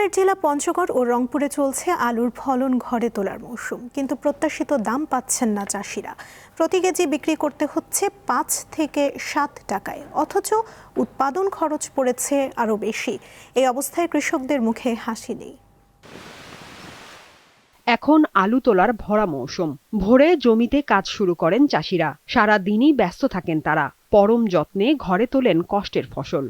উত্তরের জেলা পঞ্চগড় ও রংপুরে চলছে আলুর ফলন ঘরে তোলার মৌসুম, কিন্তু প্রত্যাশিত দাম পাচ্ছেন না চাষিরা। প্রতি কেজি বিক্রি করতে হচ্ছে 5 থেকে 7 টাকায়, অথচ উৎপাদন খরচ পড়েছে আরও বেশি। এই অবস্থায় কৃষকদের মুখে হাসি নেই। এখন আলু তোলার ভরা মৌসুম। ভোরে জমিতে কাজ শুরু করেন চাষিরা। সারা দিনই ব্যস্ত থাকেন তারা। পরম যত্নে ঘরে তোলেন কষ্টের ফসল।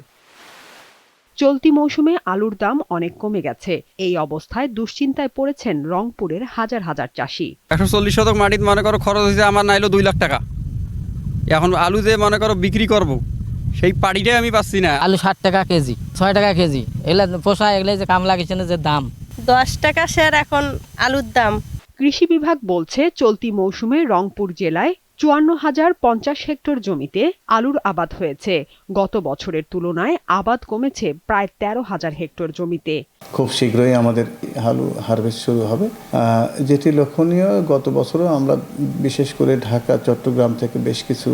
চলতি মৌসুমে আলুর দাম অনেক কমে গেছে। এই অবস্থায় দুশ্চিন্তায় পড়েছেন রংপুরের হাজার হাজার চাষি। 140 শতক মাটিতে মনে করো খরচ হয়েছে আমার নাইলো 2 লাখ টাকা। এখন আলু যে মনে করো বিক্রি করব, সেই পাড়িটাই আমি পাচ্ছি না। আলু 60 টাকা কেজি, 6 টাকা কেজি, এগুলা পোষায়। এগুলা যে কাম লাগিয়েছে যে দাম 10 টাকা শের এখন আলুর দাম। কৃষি বিভাগ বলছে চলতি মৌসুমে রংপুর জেলায় 54,050 হেক্টর জমিতে আলুর আবাদ হয়েছে। গত বছরের তুলনায় আবাদ কমেছে প্রায় 13,000 হেক্টর জমিতে। খুব শীঘ্রই আমাদের আলু হারভেস্ট শুরু হবে, যেটি লক্ষণীয়। গত বছরও আমরা বিশেষ করে ঢাকা, চট্টগ্রাম থেকে বেশ কিছু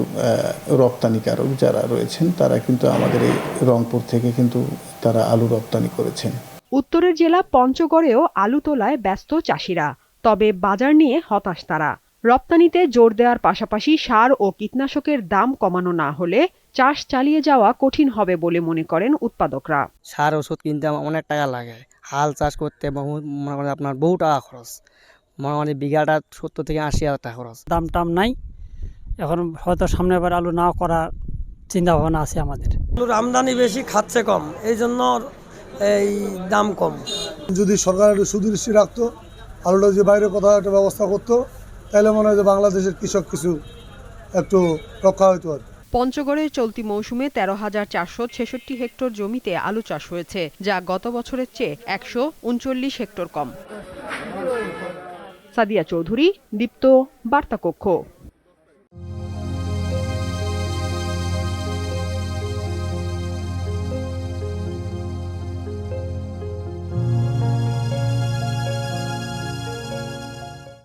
রপ্তানিকারক যারা রয়েছেন, তারা কিন্তু আমাদের এই রংপুর থেকে কিন্তু তারা আলু রপ্তানি করেছেন। উত্তরের জেলা পঞ্চগড়েও আলু তোলায় ব্যস্ত চাষিরা, তবে বাজার নিয়ে হতাশ তারা। রপ্তানিতে জোর দেওয়ার পাশাপাশি সার ও কীটনাশকের দাম কমানো না হলে চাষ চালিয়ে যাওয়া কঠিন হবে বলে মনে করেন উৎপাদকরা। সার ওষুধ কিনতে অনেক টাকা লাগে, হাল চাষ করতে আপনার বহু টাকা খরচ, মোটামুটি বিঘাটা 70 থেকে 80 হাজার টাকা খরচ। দাম টাম নাই, এখন হয়তো সামনেবার আলু নাও করার চিন্তা ভাবনা আছে আমাদের। আলুর আমদানি বেশি, খাচ্ছে কম, এই জন্য এই দাম কম। যদি সরকার একটু সুদৃষ্টি রাখতো, আলুটা যে বাইরে কোথাও একটা ব্যবস্থা করতো, তাহলে মনে হয় যে বাংলাদেশের কৃষক কিছু একটু রক্ষা হইতো। পঞ্চগড়ের চলতি মৌসুমে 13,466 হেক্টর জমিতে আলু চাষ হয়েছে, যা গত বছরের চেয়ে 139 হেক্টর কম। সাদিয়া চৌধুরী, দীপ্ত, বার্তা কক্ষ।